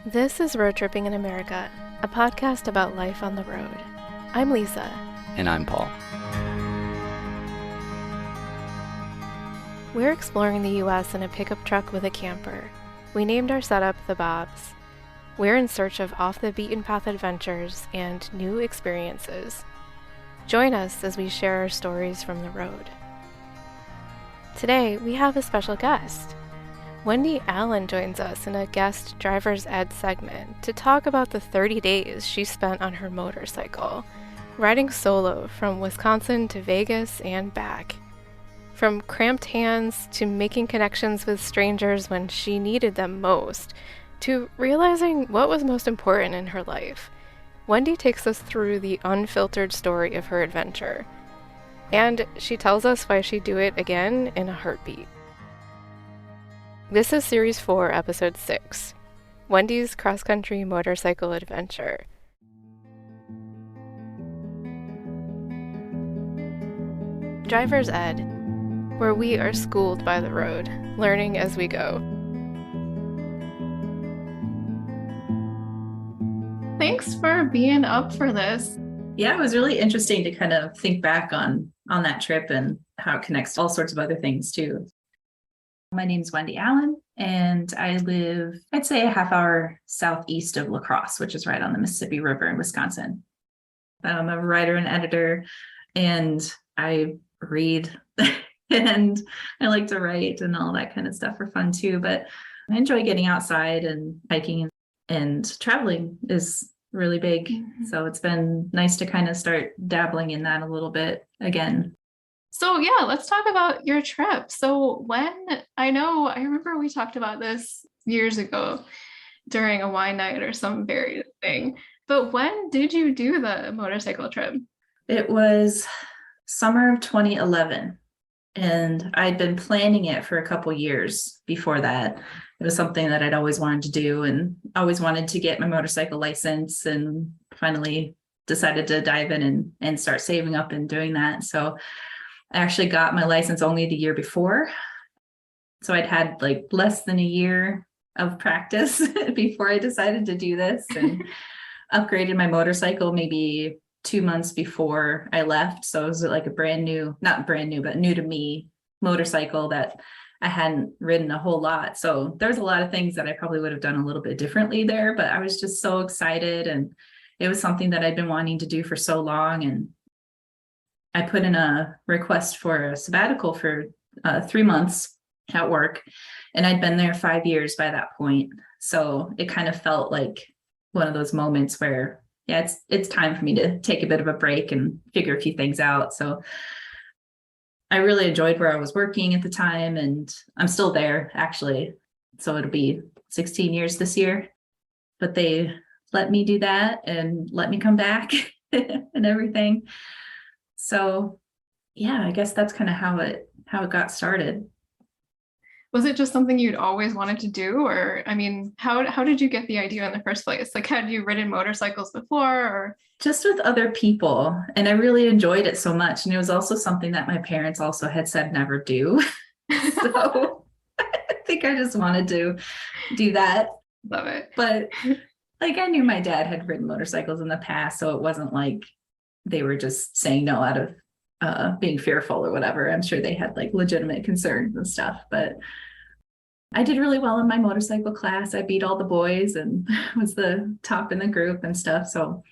This is Road Tripping in America, a podcast about life on the road. I'm Lisa. And I'm Paul. We're exploring the U.S. in a pickup truck with a camper. We named our setup the Bobs. We're in search of off-the-beaten-path adventures and new experiences. Join us as we share our stories from the road. Today, we have a special guest. Wendy Allen joins us in a guest driver's ed segment to talk about the 30 days she spent on her motorcycle, riding solo from Wisconsin to Vegas and back. From cramped hands to making connections with strangers when she needed them most, to realizing what was most important in her life, Wendy takes us through the unfiltered story of her adventure. And she tells us why she'd do it again in a heartbeat. This is Series 4, Episode 6, Wendy's Cross-Country Motorcycle Adventure. Driver's Ed, where we are schooled by the road, learning as we go. Thanks for being up for this. Yeah, it was really interesting to kind of think back on that trip and how it connects to all sorts of other things too. My name's Wendy Allen, and I live, I'd say, a half hour southeast of La Crosse, which is right on the Mississippi River in Wisconsin. I'm a writer and editor, and I read and I like to write and all that kind of stuff for fun too. But I enjoy getting outside and hiking, and traveling is really big. Mm-hmm. So it's been nice to kind of start dabbling in that a little bit again. So yeah, let's talk about your trip. So I remember we talked about this years ago during a wine night or some varied thing, but when did you do the motorcycle trip? It was summer of 2011, and I'd been planning it for a couple years before that. It was something that I'd always wanted to do and always wanted to get my motorcycle license, and finally decided to dive in and start saving up and doing that. So I actually got my license only the year before. So I'd had like less than a year of practice before I decided to do this, and upgraded my motorcycle maybe 2 months before I left. So it was like a not brand new, but new to me motorcycle that I hadn't ridden a whole lot. So there's a lot of things that I probably would have done a little bit differently there, but I was just so excited, and it was something that I'd been wanting to do for so long. And I put in a request for a sabbatical for 3 months at work, and I'd been there 5 years by that point. So it kind of felt like one of those moments where, yeah, it's time for me to take a bit of a break and figure a few things out. So I really enjoyed where I was working at the time, and I'm still there actually. So it'll be 16 years this year, but they let me do that and let me come back and everything. So yeah, I guess that's kind of how it got started. Was it just something you'd always wanted to do? Or, I mean, how did you get the idea in the first place? Like, had you ridden motorcycles before, or? Just with other people. And I really enjoyed it so much. And it was also something that my parents also had said never do. So I think I just wanted to do that. Love it. But like, I knew my dad had ridden motorcycles in the past, so it wasn't like they were just saying no out of being fearful or whatever. I'm sure they had like legitimate concerns and stuff, but I did really well in my motorcycle class. I beat all the boys and was the top in the group and stuff. So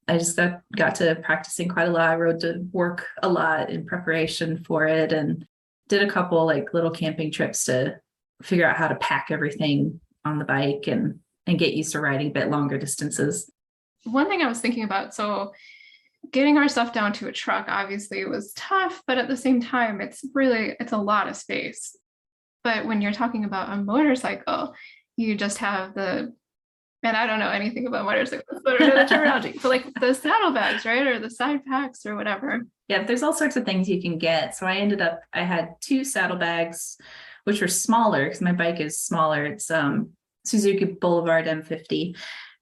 I just got to practicing quite a lot. I rode to work a lot in preparation for it, and did a couple like little camping trips to figure out how to pack everything on the bike and get used to riding a bit longer distances. One thing I was thinking about, so getting our stuff down to a truck obviously was tough, but at the same time, it's a lot of space. But when you're talking about a motorcycle, you just have and I don't know anything about motorcycles, but I know the terminology. So like the saddlebags, right? Or the side packs or whatever. Yeah, there's all sorts of things you can get. So I had 2 saddlebags, which were smaller because my bike is smaller. It's Suzuki Boulevard M50,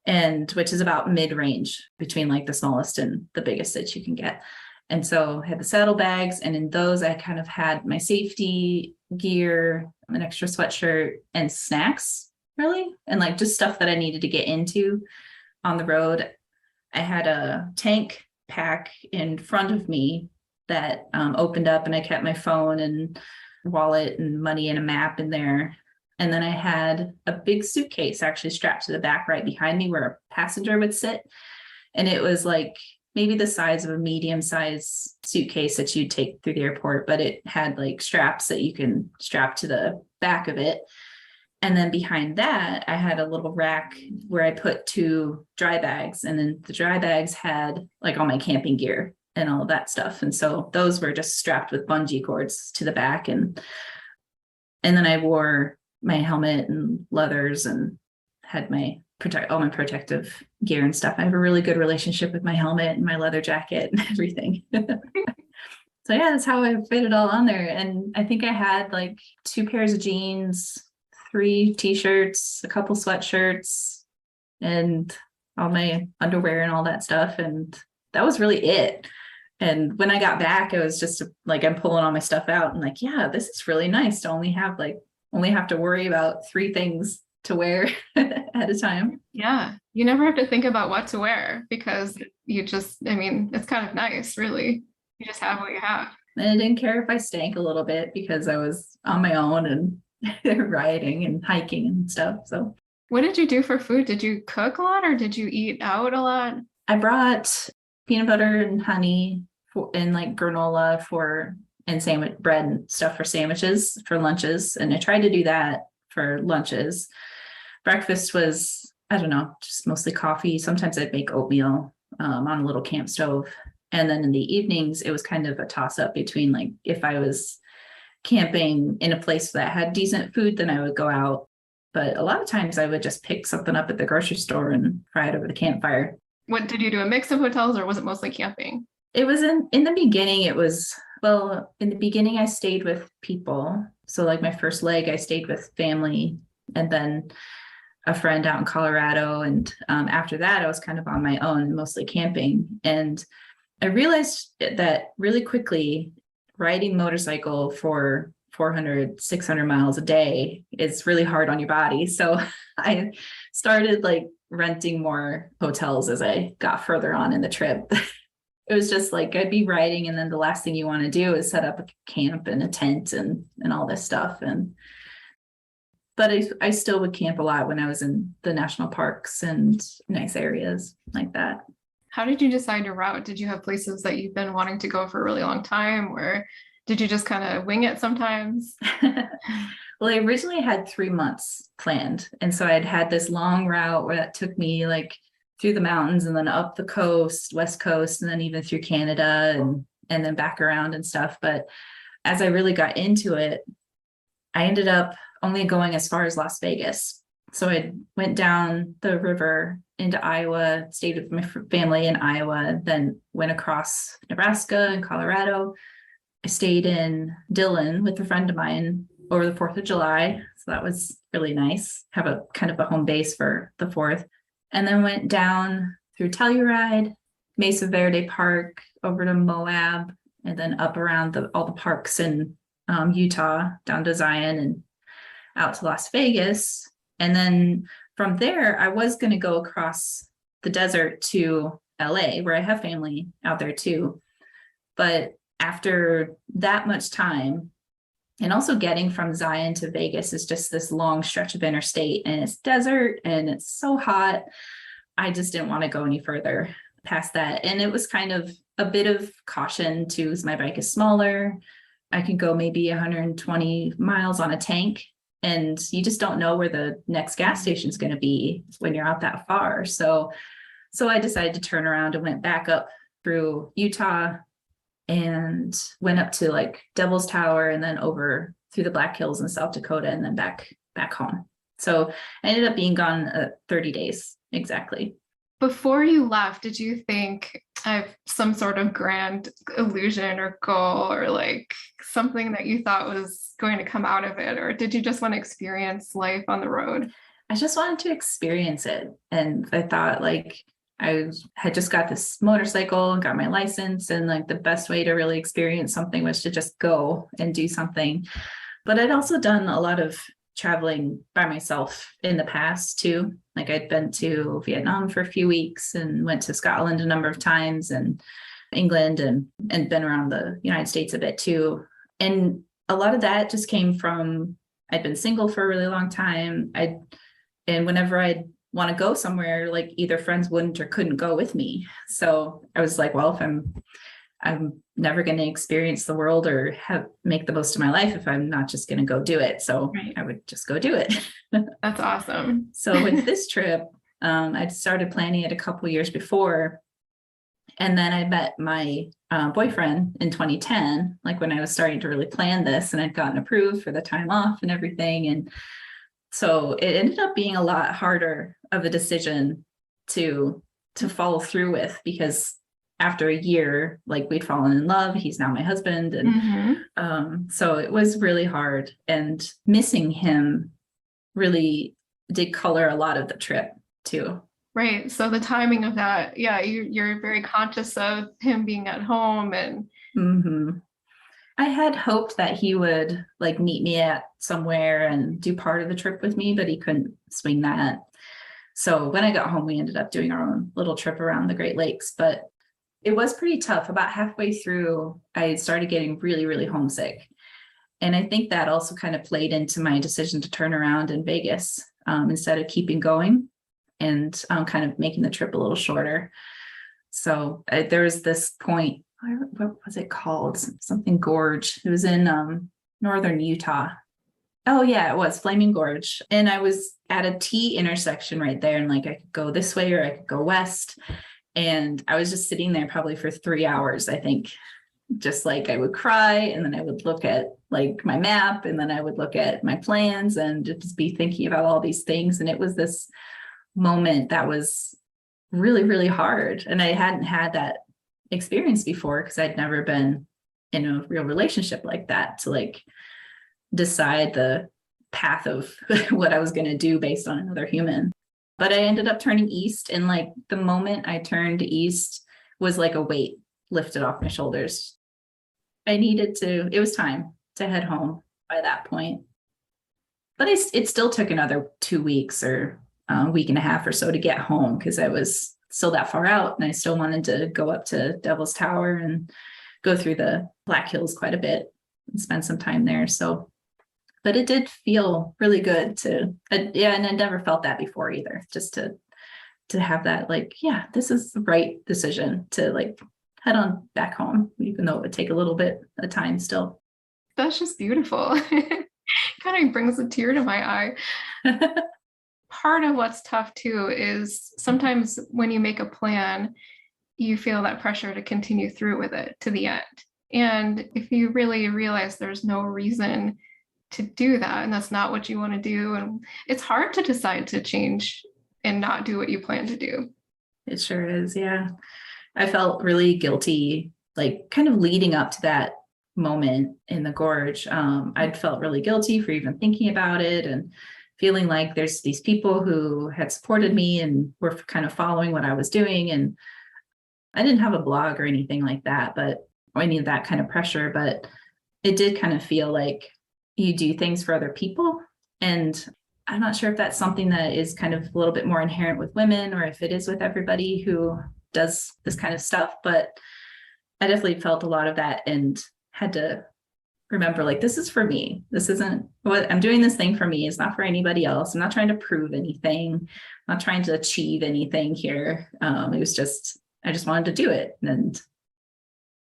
and which is about mid-range between like the smallest and the biggest that you can get. And so I had the saddlebags, and in those I kind of had my safety gear, an extra sweatshirt, and snacks really, and like just stuff that I needed to get into on the road. I had a tank pack in front of me that opened up, and I kept my phone and wallet and money and a map in there. And then I had a big suitcase actually strapped to the back right behind me where a passenger would sit. And it was like maybe the size of a medium-sized suitcase that you'd take through the airport, but it had like straps that you can strap to the back of it. And then behind that, I had a little rack where I put 2 dry bags, and then the dry bags had like all my camping gear and all of that stuff. And so those were just strapped with bungee cords to the back. And then I wore my helmet and leathers and had my all my protective gear and stuff. I have a really good relationship with my helmet and my leather jacket and everything. So yeah, that's how I fit it all on there. And I think I had like 2 pairs of jeans, 3 t-shirts, a couple sweatshirts, and all my underwear and all that stuff. And that was really it. And when I got back, it was just like, I'm pulling all my stuff out and like, yeah, this is really nice to only have to worry about 3 things to wear at a time. Yeah. You never have to think about what to wear because it's kind of nice, really. You just have what you have. And I didn't care if I stank a little bit because I was on my own and riding and hiking and stuff. So what did you do for food? Did you cook a lot or did you eat out a lot? I brought peanut butter and honey and like granola and sandwich bread and stuff for sandwiches for lunches. And I tried to do that for lunches. Breakfast was, I don't know, just mostly coffee. Sometimes I'd make oatmeal on a little camp stove. And then in the evenings, it was kind of a toss up between like, if I was camping in a place that had decent food, then I would go out. But a lot of times I would just pick something up at the grocery store and fry it over the campfire. What did you do? A mix of hotels or was it mostly camping? It was in the beginning, in the beginning I stayed with people. So like my first leg, I stayed with family and then a friend out in Colorado. And after that, I was kind of on my own, mostly camping. And I realized that really quickly, riding motorcycle for 400, 600 miles a day is really hard on your body. So I started like renting more hotels as I got further on in the trip. It was just like I'd be riding, and then the last thing you want to do is set up a camp and a tent and all this stuff. But I still would camp a lot when I was in the national parks and nice areas like that. How did you decide to route? Did you have places that you've been wanting to go for a really long time, or did you just kind of wing it sometimes? Well, I originally had 3 months planned. And so I'd had this long route where that took me like through the mountains and then up the coast, West Coast, and then even through Canada and then back around and stuff. But as I really got into it, I ended up only going as far as Las Vegas. So I went down the river into Iowa, stayed with my family in Iowa, then went across Nebraska and Colorado. I stayed in Dillon with a friend of mine over the 4th of July. So that was really nice. Have a kind of a home base for the 4th. And then went down through Telluride, Mesa Verde Park, over to Moab, and then up around all the parks in Utah, down to Zion and out to Las Vegas. And then from there, I was going to go across the desert to LA, where I have family out there too. But after that much time, and also getting from Zion to Vegas is just this long stretch of interstate, and it's desert and it's so hot. I just didn't want to go any further past that. And it was kind of a bit of caution too, as my bike is smaller. I can go maybe 120 miles on a tank, and you just don't know where the next gas station is going to be when you're out that far. So I decided to turn around and went back up through Utah and went up to like Devil's Tower and then over through the Black Hills in South Dakota and then back home. So I ended up being gone 30 days exactly. Before you left, did you think I have some sort of grand illusion or goal or like something that you thought was going to come out of it? Or did you just want to experience life on the road? I just wanted to experience it. And I thought like I had just got this motorcycle and got my license, and like the best way to really experience something was to just go and do something. But I'd also done a lot of traveling by myself in the past too. Like I'd been to Vietnam for a few weeks and went to Scotland a number of times and England and been around the United States a bit too. And a lot of that just came from I'd been single for a really long time. And whenever I'd want to go somewhere, like either friends wouldn't or couldn't go with me. So I was like, well, if I'm never going to experience the world or make the most of my life if I'm not just going to go do it. So Right. I would just go do it. That's awesome. So with this trip, I'd started planning it a couple years before. And then I met my boyfriend in 2010, like when I was starting to really plan this, and I'd gotten approved for the time off and everything. And so it ended up being a lot harder of a decision to follow through with, because after a year, like we'd fallen in love, he's now my husband. And so it was really hard, and missing him really did color a lot of the trip too. Right. So the timing of that, yeah, you're very conscious of him being at home and I had hoped that he would like meet me at somewhere and do part of the trip with me, but he couldn't swing that. So when I got home, we ended up doing our own little trip around the Great Lakes, but it was pretty tough. About halfway through, I started getting really, really homesick. And I think that also kind of played into my decision to turn around in Vegas instead of keeping going and kind of making the trip a little shorter. So there was this point, what was it called? Something Gorge. It was in northern Utah. Oh yeah, it was Flaming Gorge. And I was at a T intersection right there, and like I could go this way or I could go west. And I was just sitting there probably for 3 hours, I think. Just like I would cry, and then I would look at like my map, and then I would look at my plans and just be thinking about all these things. And it was this moment that was really, really hard. And I hadn't had that experience before because I'd never been in a real relationship like that to like decide the path of what I was going to do based on another human. But I ended up turning east, and like the moment I turned east was like a weight lifted off my shoulders. It was time to head home by that point. But it still took another 2 weeks or a week and a half or so to get home, because I was still that far out and I still wanted to go up to Devil's Tower and go through the Black Hills quite a bit and spend some time there. So, but it did feel really good and I never felt that before either, just to have that, like, yeah, this is the right decision to like head on back home, even though it would take a little bit of time still. That's just beautiful. Kind of brings a tear to my eye. Part of what's tough too is sometimes when you make a plan, you feel that pressure to continue through with it to the end. And if you really realize there's no reason to do that, and that's not what you want to do, and it's hard to decide to change and not do what you plan to do. It sure is. Yeah. I felt really guilty, like kind of leading up to that moment in the gorge. I'd felt really guilty for even thinking about it and feeling like there's these people who had supported me and were kind of following what I was doing. And I didn't have a blog or anything like that, but I needed that kind of pressure. But it did kind of feel like you do things for other people. And I'm not sure if that's something that is kind of a little bit more inherent with women, or if it is with everybody who does this kind of stuff. But I definitely felt a lot of that and had to remember, like, this is for me. This isn't what I'm doing. This thing for me. It's not for anybody else. I'm not trying to prove anything. I'm not trying to achieve anything here. It was just, I just wanted to do it. And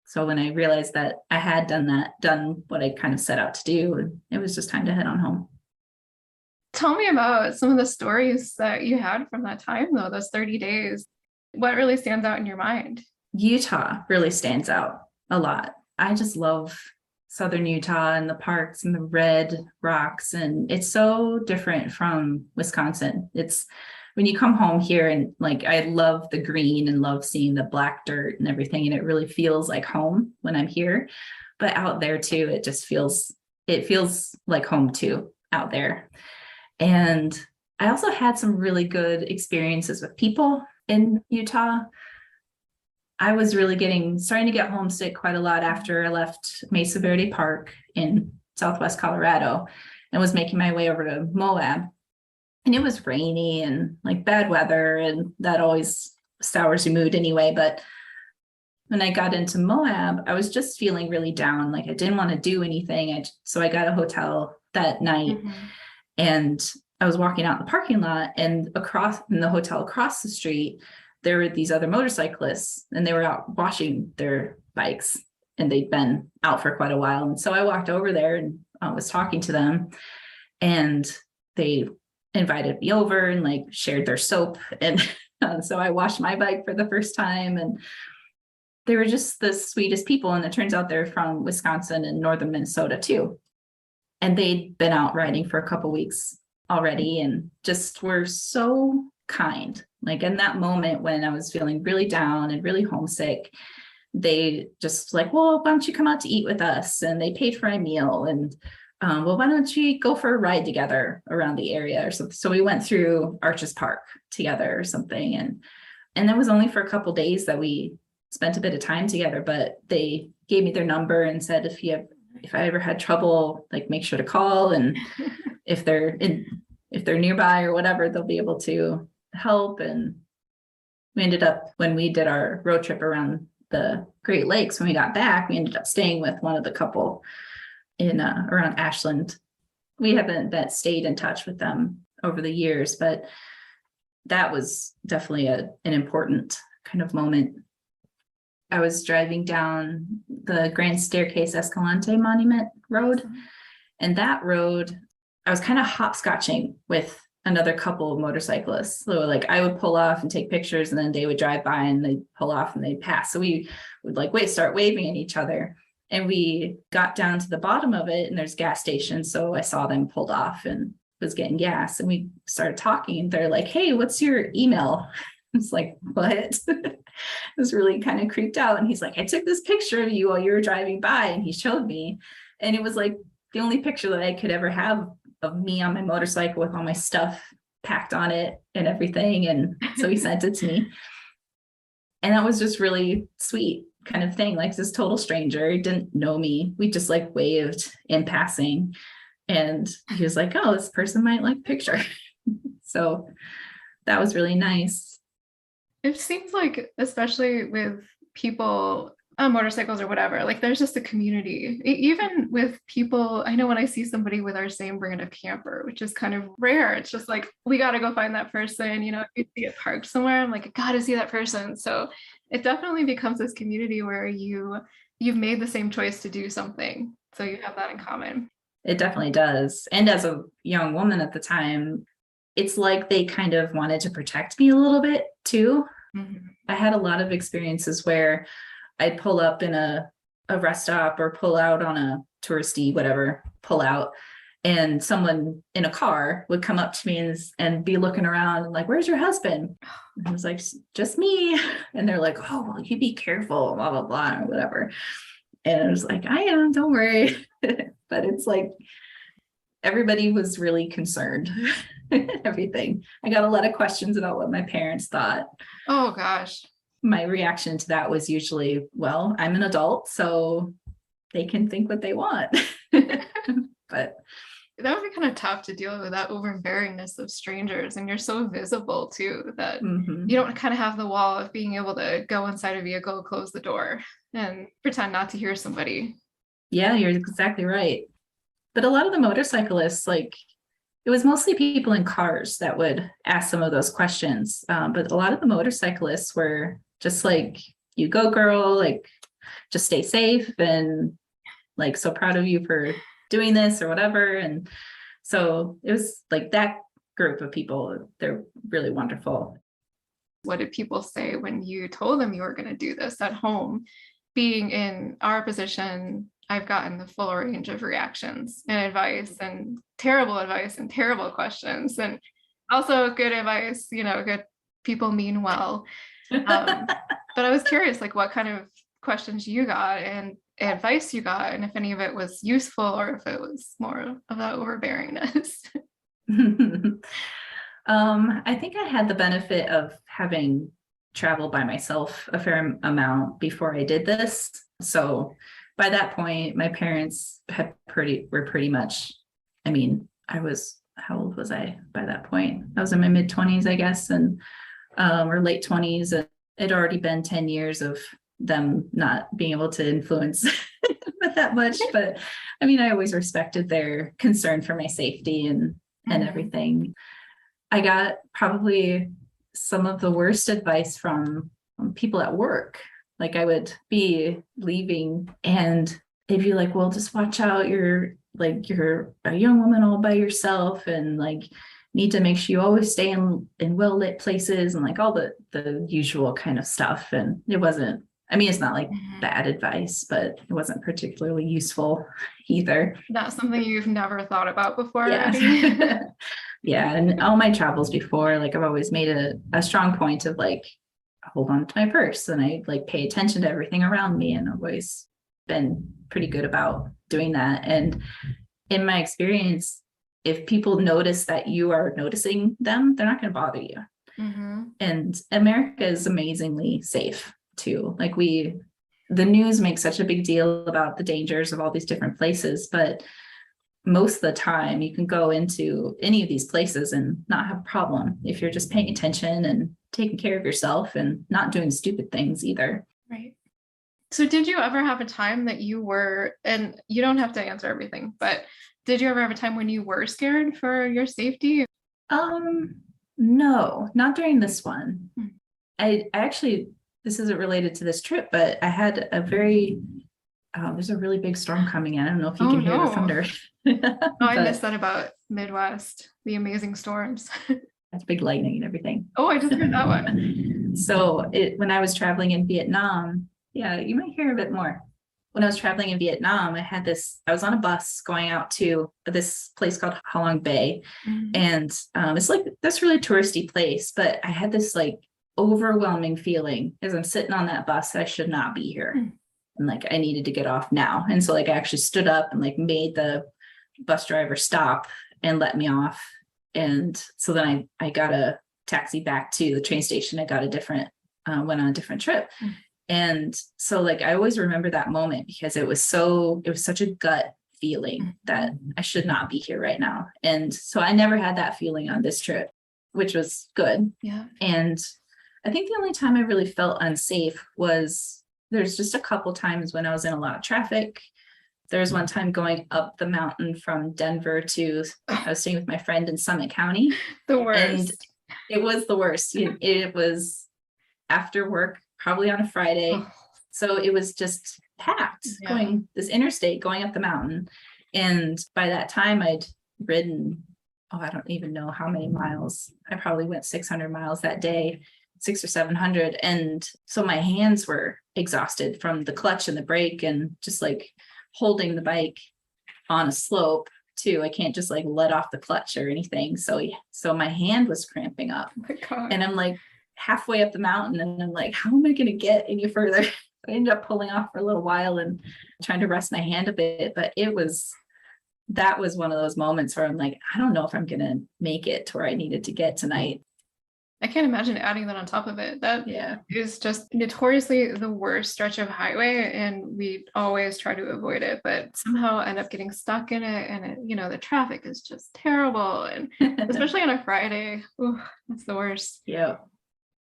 so when I realized that I had done what I kind of set out to do, it was just time to head on home. Tell me about some of the stories that you had from that time, though, those 30 days. What really stands out in your mind? Utah really stands out a lot. I just love Southern Utah and the parks and the red rocks. And it's so different from Wisconsin. It's when you come home here, and like, I love the green and love seeing the black dirt and everything. And it really feels like home when I'm here. But out there too, it feels like home too out there. And I also had some really good experiences with people in Utah. I was really starting to get homesick quite a lot after I left Mesa Verde Park in Southwest Colorado. and was making my way over to Moab. And it was rainy and like bad weather, and that always sours your mood anyway. But when I got into Moab, I was just feeling really down. Like I didn't want to do anything. So I got a hotel that night, and I was walking out in the parking lot, and across in the hotel across the street, there were these other motorcyclists, and they were out washing their bikes, and they'd been out for quite a while. And so I walked over there and was talking to them, and they invited me over and like shared their soap. And so I washed my bike for the first time, and they were just the sweetest people. And it turns out they're from Wisconsin and northern Minnesota too. And they'd been out riding for a couple weeks already, and just were so kind. Like in that moment when I was feeling really down and really homesick, they just like, well, why don't you come out to eat with us? And they paid for my meal, and well, why don't you go for a ride together around the area or something? So we went through Arches Park together or something. And that was only for a couple days that we spent a bit of time together, but they gave me their number and said, if I ever had trouble, like make sure to call. And if they're nearby or whatever, they'll be able to help. And we ended up, when we did our road trip around the Great Lakes, when we got back, we ended up staying with one of the couple in around Ashland. We haven't stayed in touch with them over the years, but that was definitely an important kind of moment. I was driving down the Grand Staircase Escalante Monument Road, and that road, I was kind of hopscotching with another couple of motorcyclists. So like I would pull off and take pictures, and then they would drive by and they'd pull off and they'd pass. So we would like start waving at each other. And we got down to the bottom of it, and there's gas stations. So I saw them pulled off and was getting gas, and we started talking, and they're like, hey, what's your email? I was like, what? I was really kind of creeped out. And he's like, I took this picture of you while you were driving by, and he showed me. And it was like the only picture that I could ever have of me on my motorcycle with all my stuff packed on it and everything. And so he sent it to me. And that was just really sweet kind of thing. Like this total stranger, he didn't know me. We just like waved in passing. And he was like, oh, this person might like picture. So that was really nice. It seems like, especially with people on motorcycles or whatever, like there's just a community. Even with people, I know when I see somebody with our same brand of camper, which is kind of rare, it's just like, we got to go find that person. You know, if you see it parked somewhere, I'm like, I got to see that person. So it definitely becomes this community where you've made the same choice to do something. So you have that in common. It definitely does. And as a young woman at the time, it's like they kind of wanted to protect me a little bit too. Mm-hmm. I had a lot of experiences where I'd pull up in a rest stop or pull out on a touristy, whatever, pull out, and someone in a car would come up to me and be looking around and like, where's your husband? And I was like, just me. And they're like, oh, well, you be careful, blah, blah, blah, or whatever. And I was like, I am, don't worry. But it's like, everybody was really concerned. Everything. I got a lot of questions about what my parents thought. Oh gosh. My reaction to that was usually, well, I'm an adult, so they can think what they want. But that would be kind of tough to deal with, that overbearingness of strangers. And you're so visible too, that you don't kind of have the wall of being able to go inside a vehicle, close the door, and pretend not to hear somebody. Yeah, you're exactly right. But a lot of the motorcyclists, like, it was mostly people in cars that would ask some of those questions. But a lot of the motorcyclists were just like, you go, girl, like, just stay safe, and like, so proud of you for doing this or whatever. And so it was like that group of people, they're really wonderful. What did people say when you told them you were going to do this at home? Being in our position, I've gotten the full range of reactions and advice, and terrible questions, and also good advice, you know, good people mean well. But I was curious, like, what kind of questions you got and advice you got, and if any of it was useful or if it was more of that overbearingness. I think I had the benefit of having traveled by myself a fair amount before I did this. So by that point, my parents were pretty much, I mean, how old was I by that point? I was in my mid-20s, I guess, and or late 20s. And it'd already been 10 years of them not being able to influence that much. But I mean, I always respected their concern for my safety and everything. I got probably some of the worst advice from people at work. Like I would be leaving and they'd be like, well, just watch out. You're a young woman all by yourself and like need to make sure you always stay in well-lit places and like all the usual kind of stuff. And it wasn't, I mean, it's not like bad advice, but it wasn't particularly useful either. That's something you've never thought about before. Yeah. Yeah. And all my travels before, like I've always made a strong point of like, hold on to my purse and I like pay attention to everything around me. And I've always been pretty good about doing that. And in my experience, if people notice that you are noticing them, they're not going to bother you. And America is amazingly safe too. Like the news makes such a big deal about the dangers of all these different places, but most of the time you can go into any of these places and not have a problem if you're just paying attention and taking care of yourself and not doing stupid things either. Right. So did you ever have a time that you were, and you don't have to answer everything, but did you ever have a time when you were scared for your safety? No, not during this one. I actually, this isn't related to this trip, but I had a very, there's a really big storm coming in. I don't know if you can hear the thunder. I missed that about Midwest, the amazing storms. That's big lightning and everything. Oh, I just heard that one. So when I was traveling in Vietnam, yeah, you might hear a bit more. When I was traveling in Vietnam, I was on a bus going out to this place called Ha Long Bay. And it's like this really touristy place, but I had this like overwhelming feeling as I'm sitting on that bus that I should not be here. And like I needed to get off now. And so like I actually stood up and like made the bus driver stop and let me off. And so then I got a taxi back to the train station. I got went on a different trip. And so like I always remember that moment because it was such a gut feeling that I should not be here right now. And so I never had that feeling on this trip, which was good. Yeah. And I think the only time I really felt unsafe was there's just a couple times when I was in a lot of traffic. There was one time going up the mountain from Denver I was staying with my friend in Summit County. The worst. And it was the worst. It was after work, probably on a Friday. So it was just packed going this interstate, going up the mountain. And by that time I'd ridden, I don't even know how many miles. I probably went 600 miles that day, 600 or 700. And so my hands were exhausted from the clutch and the brake and just like holding the bike on a slope too. I can't just like let off the clutch or anything. So my hand was cramping up. Oh my God. And I'm like halfway up the mountain and I'm like, how am I going to get any further? I ended up pulling off for a little while and trying to rest my hand a bit, but that was one of those moments where I'm like, I don't know if I'm going to make it to where I needed to get tonight. I can't imagine adding that on top of it. That is just notoriously the worst stretch of highway, and we always try to avoid it, but somehow end up getting stuck in it. And the traffic is just terrible, and especially on a Friday, that's the worst. Yeah.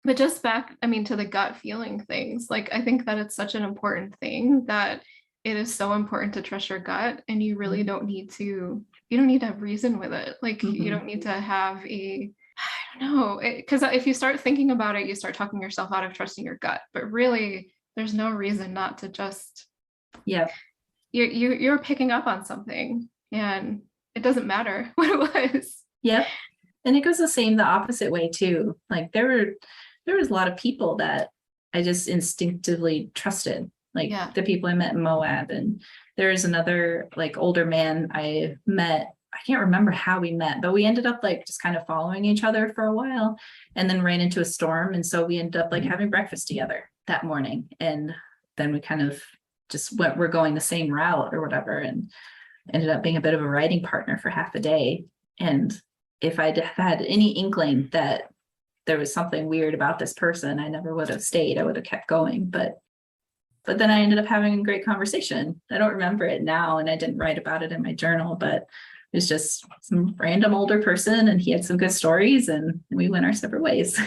But just back, to the gut feeling things. Like I think that it's such an important thing that it is so important to trust your gut, and you really don't need to have reason with it. Like you don't need to have I don't know, because if you start thinking about it, you start talking yourself out of trusting your gut. But really, there's no reason not to just. Yeah. You're picking up on something, and it doesn't matter what it was. Yep. And it goes the opposite way too. Like there was a lot of people that I just instinctively trusted, like the people I met in Moab. And there's another like older man I met. I can't remember how we met, but we ended up like just kind of following each other for a while and then ran into a storm. And so we ended up like having breakfast together that morning. And then we kind of just we're going the same route or whatever, and ended up being a bit of a riding partner for half a day. And if I'd had any inkling that there was something weird about this person, I never would have stayed. I would have kept going. But then I ended up having a great conversation. I don't remember it now, and I didn't write about it in my journal, but was just some random older person, and he had some good stories, and we went our separate ways.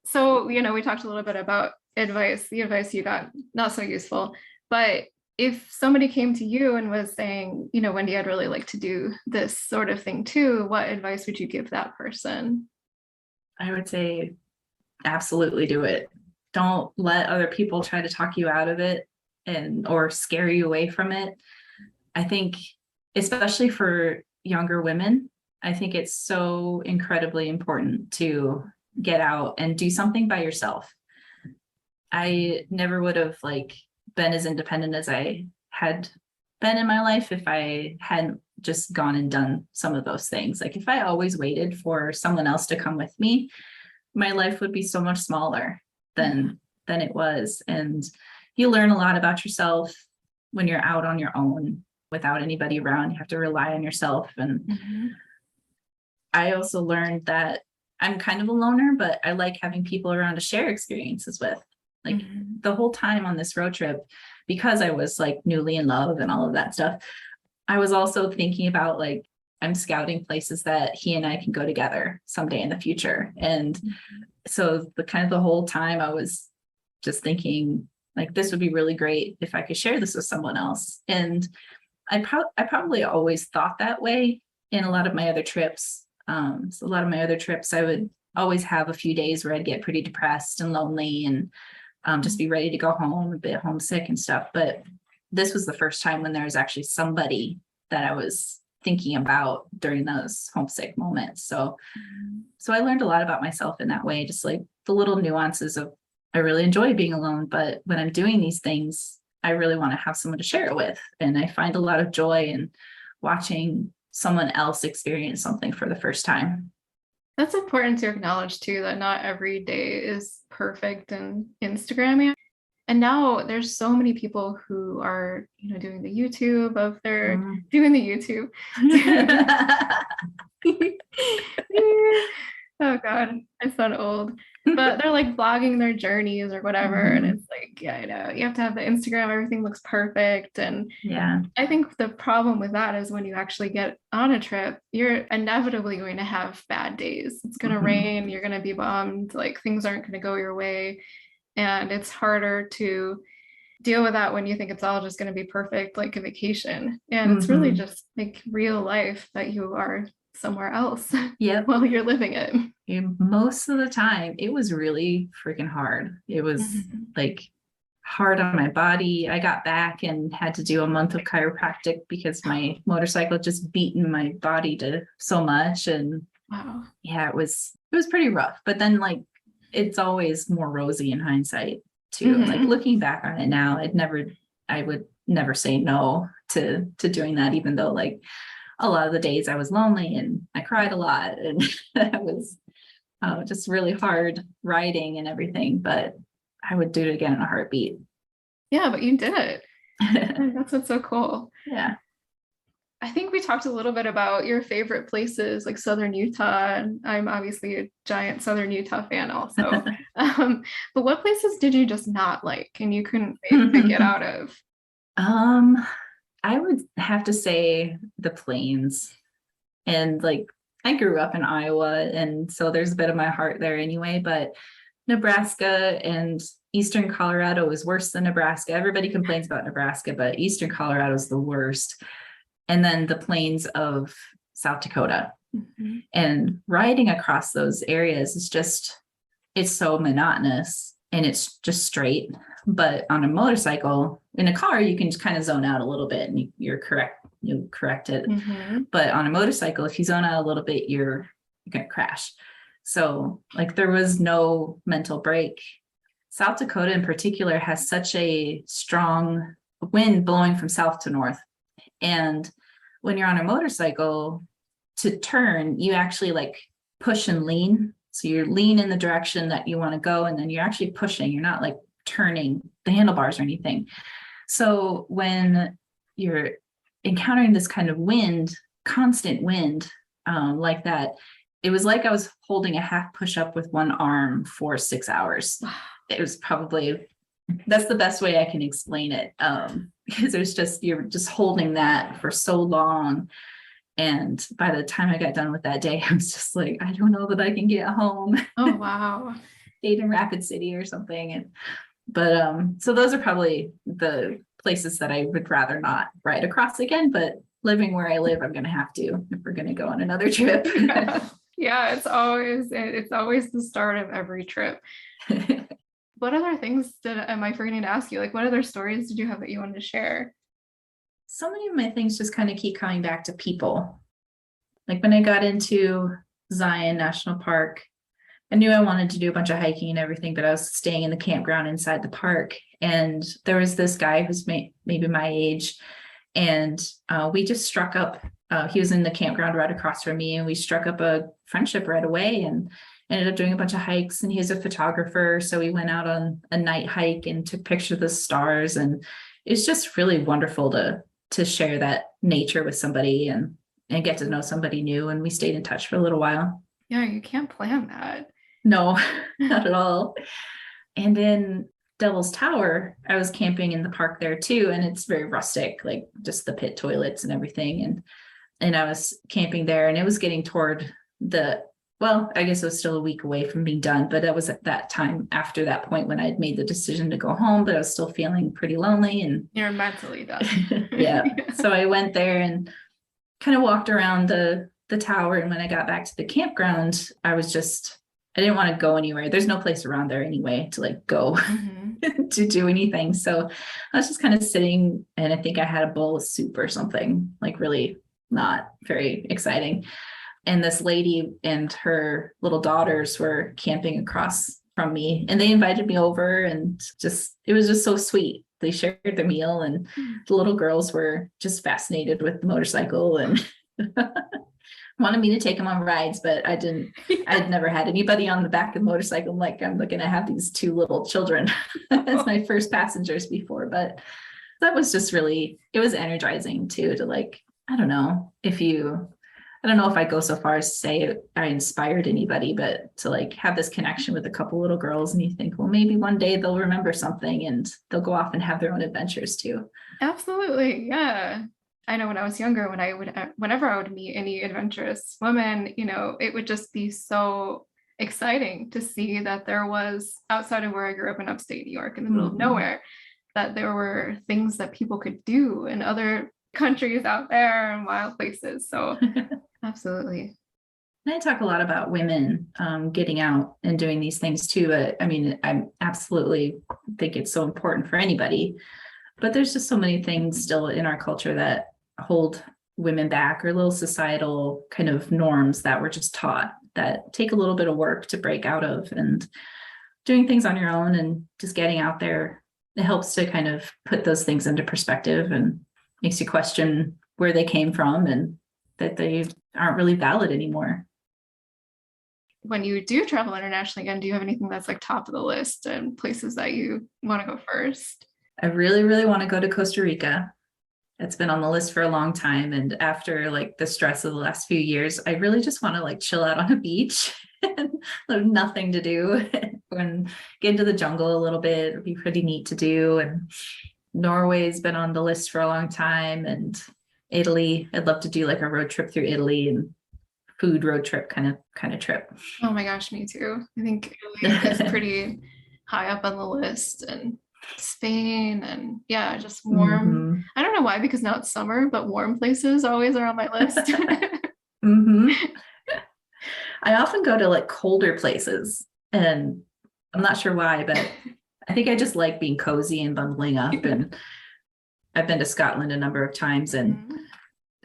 So, we talked a little bit about advice, the advice you got, not so useful, but if somebody came to you and was saying, Wendy, I'd really like to do this sort of thing too, what advice would you give that person? I would say, absolutely do it. Don't let other people try to talk you out of it or scare you away from it. I think, especially for younger women, I think it's so incredibly important to get out and do something by yourself. I never would have been as independent as I had been in my life if I hadn't just gone and done some of those things. If I always waited for someone else to come with me, my life would be so much smaller than it was. And you learn a lot about yourself when you're out on your own without anybody around. You have to rely on yourself. And I also learned that I'm kind of a loner, but I like having people around to share experiences with. The whole time on this road trip, because I was newly in love and all of that stuff, I was also thinking about I'm scouting places that he and I can go together someday in the future. And so the whole time I was just thinking this would be really great if I could share this with someone else. And I probably always thought that way in a lot of my other trips. So a lot of my other trips, I would always have a few days where I'd get pretty depressed and lonely and just be ready to go home, a bit homesick and stuff. But this was the first time when there was actually somebody that I was thinking about during those homesick moments. So I learned a lot about myself in that way, just the little nuances of, I really enjoy being alone, but when I'm doing these things, I really want to have someone to share it with. And I find a lot of joy in watching someone else experience something for the first time. That's important to acknowledge too, that not every day is perfect and Instagrammy. And now there's so many people who are, doing the YouTube of their doing the YouTube. Oh God, I sound old. But they're blogging their journeys or whatever. And it's I know you have to have the Instagram, everything looks perfect. And yeah, I think the problem with that is when you actually get on a trip, you're inevitably going to have bad days. It's going to rain, you're going to be bummed, things aren't going to go your way. And it's harder to deal with that when you think it's all just going to be perfect, like a vacation. And it's really just real life that you are somewhere else while you're living it. Most of the time it was really freaking hard. It was hard on my body. I got back and had to do a month of chiropractic because my motorcycle just beaten my body to so much. And it was pretty rough. But then it's always more rosy in hindsight too. Looking back on it now, I would never say no to doing that, even though a lot of the days I was lonely and I cried a lot and it was just really hard riding and everything, but I would do it again in a heartbeat. Yeah, but you did it. That's what's so cool. Yeah. I think we talked a little bit about your favorite places like Southern Utah, and I'm obviously a giant Southern Utah fan also. But what places did you just not like and you couldn't wait to get out of? I would have to say the plains. And I grew up in Iowa, and so there's a bit of my heart there anyway, but Nebraska and Eastern Colorado is worse than Nebraska. Everybody complains about Nebraska, but Eastern Colorado is the worst. And then the plains of South Dakota. And riding across those areas is it's so monotonous and it's just straight. But on a motorcycle, in a car, you can just kind of zone out a little bit and you correct it. But on a motorcycle, if you zone out a little bit, you're going to crash. So there was no mental break. South Dakota in particular has such a strong wind blowing from south to north. And when you're on a motorcycle, to turn, you actually push and lean. So you're lean in the direction that you want to go, and then you're actually pushing. You're not turning the handlebars or anything. So when you're encountering this kind of wind, constant wind like that, it was I was holding a half push-up with one arm for 6 hours. It was that's the best way I can explain it. Because you're just holding that for so long. And by the time I got done with that day, I was just like, I don't know that I can get home. Oh, wow. Stayed in Rapid City or something. But so those are probably the places that I would rather not ride across again. But living where I live, I'm going to have to if we're going to go on another trip. Yeah, it's always the start of every trip. What other things am I forgetting to ask you? Like, what other stories did you have that you wanted to share? So many of my things just kind of keep coming back to people. Like when I got into Zion National Park, I knew I wanted to do a bunch of hiking and everything, but I was staying in the campground inside the park. And there was this guy who's maybe my age. And we just struck up, he was in the campground right across from me, and we struck up a friendship right away and ended up doing a bunch of hikes. And he's a photographer. So we went out on a night hike and took pictures of the stars. And it's just really wonderful to share that nature with somebody and get to know somebody new. And we stayed in touch for a little while. Yeah, you can't plan that. No, not at all. And in Devil's Tower, I was camping in the park there too. And it's very rustic, like just the pit toilets and everything. And I was camping there, and it was getting toward I guess it was still a week away from being done, but it was at that time after that point when I had made the decision to go home, but I was still feeling pretty lonely. And you're mentally done. Yeah. So I went there and kind of walked around the tower. And when I got back to the campground, I didn't want to go anywhere. There's no place around there anyway to like go to do anything. So I was just kind of sitting, and I think I had a bowl of soup or something, like really not very exciting. And this lady and her little daughters were camping across from me, and they invited me over, and it was just so sweet. They shared their meal, and the little girls were just fascinated with the motorcycle and wanted me to take them on rides, but I didn't. I'd never had anybody on the back of the motorcycle. I'm looking to have these two little children as my first passengers before, but that was just really, it was energizing too, to like, I don't know if I go so far as to say I inspired anybody, but to like have this connection with a couple little girls, and you think, well, maybe one day they'll remember something and they'll go off and have their own adventures too. Absolutely. Yeah. I know when I was younger, whenever I would meet any adventurous women, it would just be so exciting to see that there was, outside of where I grew up in upstate New York in the middle of nowhere, that there were things that people could do in other countries out there and wild places. So absolutely. And I talk a lot about women getting out and doing these things too. But I mean, I absolutely think it's so important for anybody, but there's just so many things still in our culture that hold women back, or little societal kind of norms that we're just taught that take a little bit of work to break out of. And doing things on your own and just getting out there, it helps to kind of put those things into perspective and makes you question where they came from and that they aren't really valid anymore. When you do travel internationally again, do you have anything that's like top of the list and places that you want to go first? I really, really want to go to Costa Rica. It's been on the list for a long time. And after like the stress of the last few years, I really just want to like chill out on a beach and have nothing to do and get into the jungle a little bit. It'd be pretty neat to do. And Norway's been on the list for a long time, and Italy. I'd love to do like a road trip through Italy and food road trip kind of trip. Oh my gosh, me too. I think Italy is pretty high up on the list, and Spain, and yeah, just warm. I don't know why, because now it's summer, but warm places always are on my list. I often go to like colder places, and I'm not sure why, but I think I just like being cozy and bundling up. And I've been to Scotland a number of times, and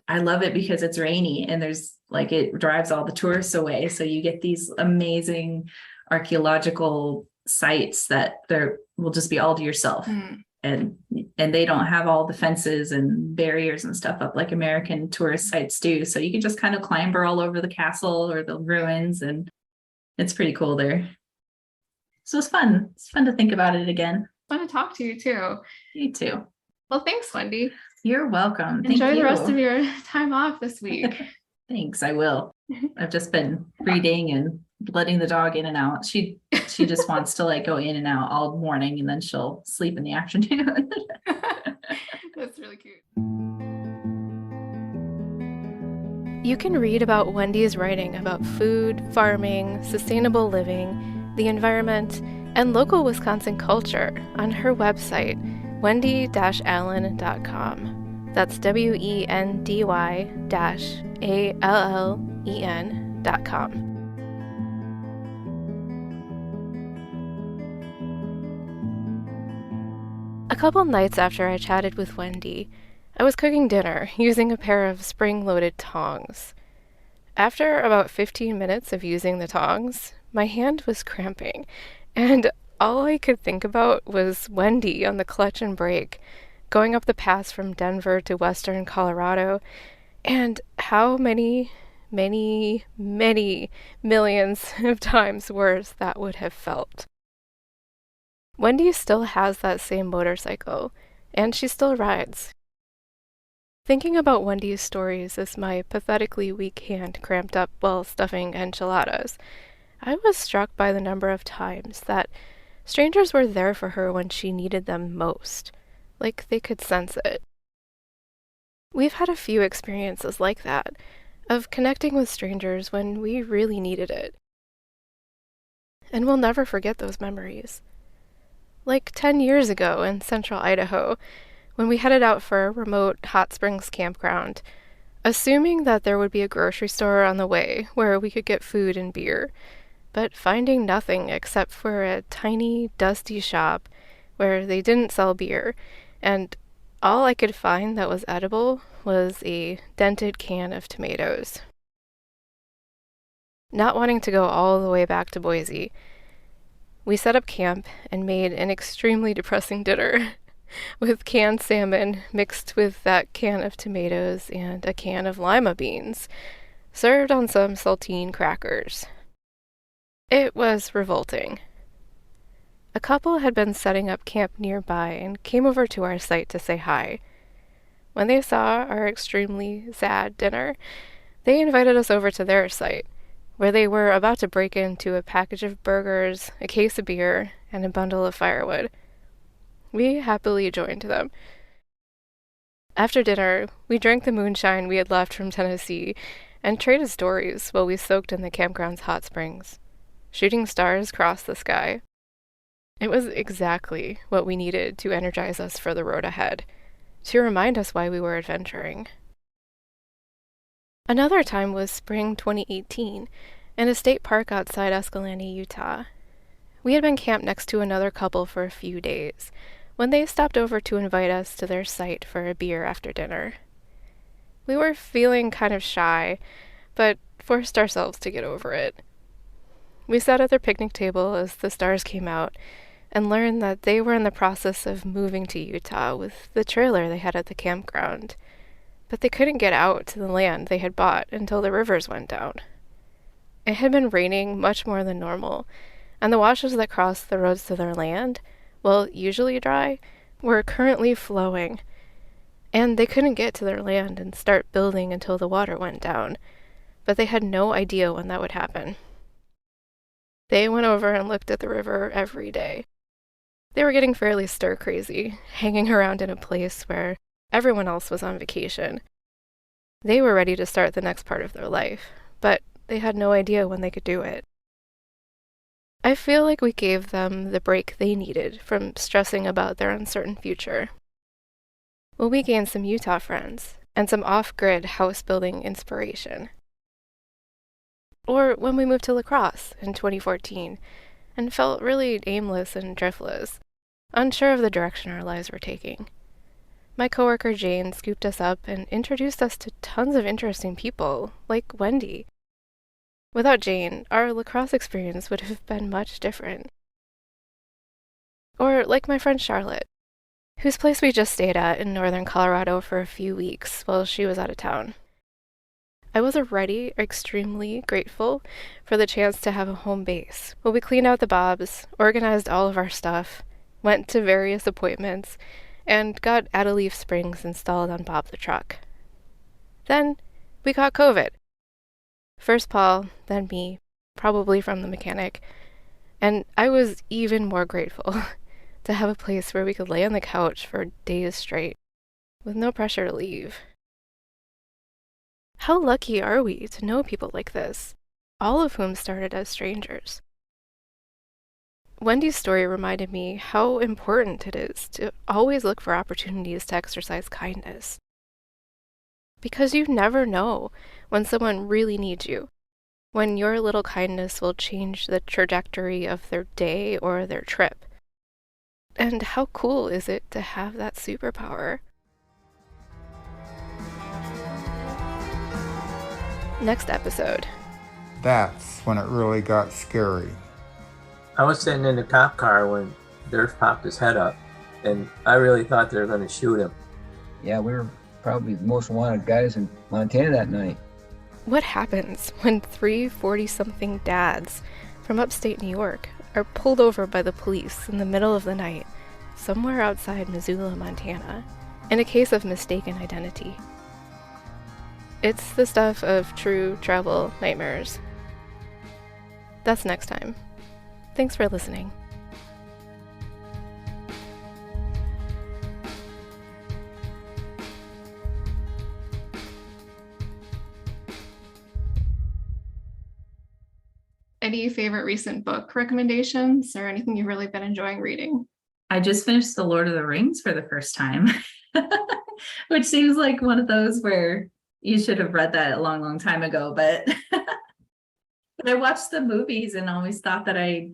I love it because it's rainy and there's like, it drives all the tourists away. So you get these amazing archaeological sites that will just be all to yourself. And they don't have all the fences and barriers and stuff up like American tourist sites do. So you can just kind of clamber all over the castle or the ruins, and it's pretty cool there. So it's fun. It's fun to think about it again. Fun to talk to you too. You too. Well, thanks, Wendy. You're welcome. Enjoy the rest of your time off this week. Thanks, I will. I've just been reading and letting the dog in and out. She just wants to like go in and out all morning, and then she'll sleep in the afternoon. That's really cute. You can read about Wendy's writing about food, farming, sustainable living, the environment, and local Wisconsin culture on her website, wendy-allen.com. That's wendy-allen.com. A couple nights after I chatted with Wendy, I was cooking dinner using a pair of spring-loaded tongs. After about 15 minutes of using the tongs, my hand was cramping, and all I could think about was Wendy on the clutch and brake, going up the pass from Denver to western Colorado, and how many millions of times worse that would have felt. Wendy still has that same motorcycle, and she still rides. Thinking about Wendy's stories as my pathetically weak hand cramped up while stuffing enchiladas, I was struck by the number of times that strangers were there for her when she needed them most, like they could sense it. We've had a few experiences like that, of connecting with strangers when we really needed it. And we'll never forget those memories. Like 10 years ago in central Idaho, when we headed out for a remote hot springs campground, assuming that there would be a grocery store on the way where we could get food and beer, but finding nothing except for a tiny, dusty shop where they didn't sell beer, and all I could find that was edible was a dented can of tomatoes. Not wanting to go all the way back to Boise, we set up camp and made an extremely depressing dinner with canned salmon mixed with that can of tomatoes and a can of lima beans, served on some saltine crackers. It was revolting. A couple had been setting up camp nearby and came over to our site to say hi. When they saw our extremely sad dinner, they invited us over to their site, where they were about to break into a package of burgers, a case of beer, and a bundle of firewood. We happily joined them. After dinner, we drank the moonshine we had left from Tennessee and traded stories while we soaked in the campground's hot springs. Shooting stars crossed the sky. It was exactly what we needed to energize us for the road ahead, to remind us why we were adventuring. Another time was spring 2018, in a state park outside Escalante, Utah. We had been camped next to another couple for a few days, when they stopped over to invite us to their site for a beer after dinner. We were feeling kind of shy, but forced ourselves to get over it. We sat at their picnic table as the stars came out, and learned that they were in the process of moving to Utah with the trailer they had at the campground, but they couldn't get out to the land they had bought until the rivers went down. It had been raining much more than normal, and the washes that crossed the roads to their land, while usually dry, were currently flowing, and they couldn't get to their land and start building until the water went down, but they had no idea when that would happen. They went over and looked at the river every day. They were getting fairly stir-crazy, hanging around in a place where everyone else was on vacation. They were ready to start the next part of their life, but they had no idea when they could do it. I feel like we gave them the break they needed from stressing about their uncertain future. Well, we gained some Utah friends and some off-grid house-building inspiration. Or when we moved to La Crosse in 2014 and felt really aimless and driftless, unsure of the direction our lives were taking. My coworker Jane scooped us up and introduced us to tons of interesting people, like Wendy. Without Jane, our La Crosse experience would have been much different. Or like my friend Charlotte, whose place we just stayed at in northern Colorado for a few weeks while she was out of town. I was already extremely grateful for the chance to have a home base. Well, we cleaned out the bobs, organized all of our stuff, went to various appointments, and got Adeleaf Springs installed on Bob the truck. Then we got COVID. First Paul, then me, probably from the mechanic, and I was even more grateful to have a place where we could lay on the couch for days straight, with no pressure to leave. How lucky are we to know people like this, all of whom started as strangers? Wendy's story reminded me how important it is to always look for opportunities to exercise kindness. Because you never know when someone really needs you, when your little kindness will change the trajectory of their day or their trip. And how cool is it to have that superpower? Next episode. That's when it really got scary. I was sitting in the cop car when Durf popped his head up, and I really thought they were going to shoot him. Yeah, we were probably the most wanted guys in Montana that night. What happens when 3 40-something dads from upstate New York are pulled over by the police in the middle of the night, somewhere outside Missoula, Montana, in a case of mistaken identity? It's the stuff of true travel nightmares. That's next time. Thanks for listening. Any favorite recent book recommendations or anything you've really been enjoying reading? I just finished The Lord of the Rings for the first time, which seems like one of those where you should have read that a long, long time ago, but I watched the movies and always thought that I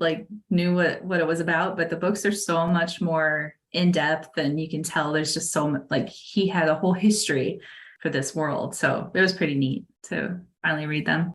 knew what it was about, but the books are so much more in depth, and you can tell there's just so much, he had a whole history for this world. So it was pretty neat to finally read them.